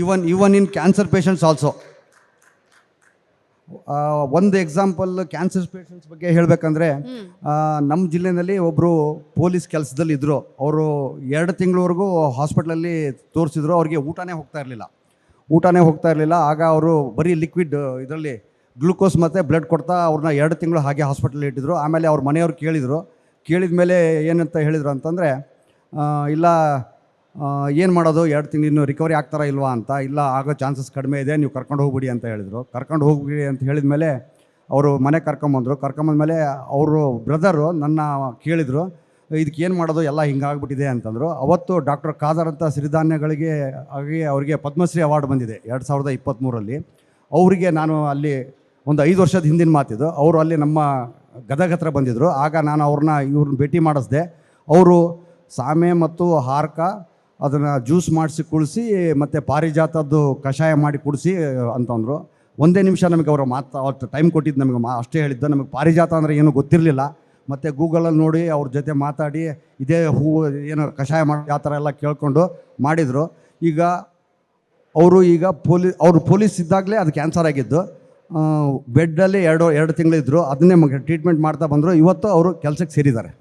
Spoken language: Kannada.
Even in cancer patients also. ಒಂದು ಎಕ್ಸಾಂಪಲ್ ಕ್ಯಾನ್ಸರ್ ಪೇಷಂಟ್ಸ್ ಬಗ್ಗೆ ಹೇಳಬೇಕಂದ್ರೆ, ನಮ್ಮ ಜಿಲ್ಲೆಯಲ್ಲಿ ಒಬ್ಬರು ಪೊಲೀಸ್ ಕೆಲಸದಲ್ಲಿ ಇದ್ದರು. ಅವರು 2 ತಿಂಗಳವರೆಗೂ ಹಾಸ್ಪಿಟ್ಲಲ್ಲಿ ತೋರಿಸಿದ್ರು. ಅವ್ರಿಗೆ ಊಟನೇ ಹೋಗ್ತಾ ಇರಲಿಲ್ಲ. ಆಗ ಅವರು ಬರೀ ಲಿಕ್ವಿಡ್ ಇದರಲ್ಲಿ ಗ್ಲೂಕೋಸ್ ಮತ್ತು ಬ್ಲಡ್ ಕೊಡ್ತಾ ಅವ್ರನ್ನ 2 ತಿಂಗಳು ಹಾಗೆ ಹಾಸ್ಪಿಟಲಲ್ಲಿ ಇಟ್ಟಿದ್ರು. ಆಮೇಲೆ ಅವ್ರ ಮನೆಯವ್ರು ಕೇಳಿದ ಮೇಲೆ ಏನಂತ ಹೇಳಿದ್ರು ಅಂತಂದರೆ, ಇಲ್ಲ ಏನು ಮಾಡೋದು, 2 ತಿಂಗಳು ಇನ್ನೂ ರಿಕವರಿ ಆಗ್ತಾರಾ ಇಲ್ವಾ ಅಂತ. ಇಲ್ಲ, ಆಗೋ ಚಾನ್ಸಸ್ ಕಡಿಮೆ ಇದೆ, ನೀವು ಕರ್ಕೊಂಡು ಹೋಗ್ಬಿಡಿ ಅಂತ ಹೇಳಿದರು. ಕರ್ಕೊಂಡು ಹೋಗ್ಬಿಡಿ ಅಂತ ಹೇಳಿದ ಮೇಲೆ ಅವರು ಮನೆಗೆ ಕರ್ಕೊಂಬಂದ್ಮೇಲೆ ಅವರು ಬ್ರದರು ನನ್ನ ಕೇಳಿದರು, ಇದಕ್ಕೆ ಏನು ಮಾಡೋದು, ಎಲ್ಲ ಹಿಂಗಾಗ್ಬಿಟ್ಟಿದೆ ಅಂತಂದರು. ಅವತ್ತು ಡಾಕ್ಟರ್ ಖಾದರ್ ಅಂತ ಸಿರಿಧಾನ್ಯಗಳಿಗೆ ಅವರಿಗೆ ಪದ್ಮಶ್ರೀ ಅವಾರ್ಡ್ ಬಂದಿದೆ 2023ರಲ್ಲಿ. ಅವರಿಗೆ ನಾನು ಅಲ್ಲಿ ಒಂದು 5 ವರ್ಷದ ಹಿಂದಿನ ಮಾತಿದ್ದು. ಅವರು ಅಲ್ಲಿ ನಮ್ಮ ಗದಗ ಹತ್ರ ಬಂದಿದ್ದರು. ಆಗ ನಾನು ಇವ್ರನ್ನ ಭೇಟಿ ಮಾಡಿಸ್ದೆ. ಅವರು ಸಾಮೆ ಮತ್ತು ಹಾರ್ಕ ಅದನ್ನು ಜ್ಯೂಸ್ ಮಾಡಿಸಿ ಕುಡಿಸಿ ಮತ್ತು ಪಾರಿಜಾತದ್ದು ಕಷಾಯ ಮಾಡಿ ಕುಡಿಸಿ ಅಂತಂದರು. ಒಂದೇ ನಿಮಿಷ ನಮಗೆ ಅವರ ಅವತ್ತು ಟೈಮ್ ಕೊಟ್ಟಿದ್ದು ನಮಗೆ ಅಷ್ಟೇ ಹೇಳಿದ್ದು. ನಮಗೆ ಪಾರಿಜಾತ ಅಂದರೆ ಏನೂ ಗೊತ್ತಿರಲಿಲ್ಲ. ಮತ್ತು ಗೂಗಲಲ್ಲಿ ನೋಡಿ ಅವ್ರ ಜೊತೆ ಮಾತಾಡಿ ಇದೇ ಹೂವು ಏನು ಕಷಾಯ ಮಾಡಿ ಆ ಥರ ಎಲ್ಲ ಕೇಳಿಕೊಂಡು ಮಾಡಿದರು. ಈಗ ಅವರು ಪೊಲೀಸ್ ಇದ್ದಾಗಲೇ ಅದು ಕ್ಯಾನ್ಸರ್ ಆಗಿದ್ದು. ಬೆಡ್ಡಲ್ಲಿ 2 ತಿಂಗಳಿದ್ದರು. ಅದನ್ನೇ ಟ್ರೀಟ್ಮೆಂಟ್ ಮಾಡ್ತಾ ಬಂದರು. ಇವತ್ತು ಅವರು ಕೆಲಸಕ್ಕೆ ಸೇರಿದ್ದಾರೆ.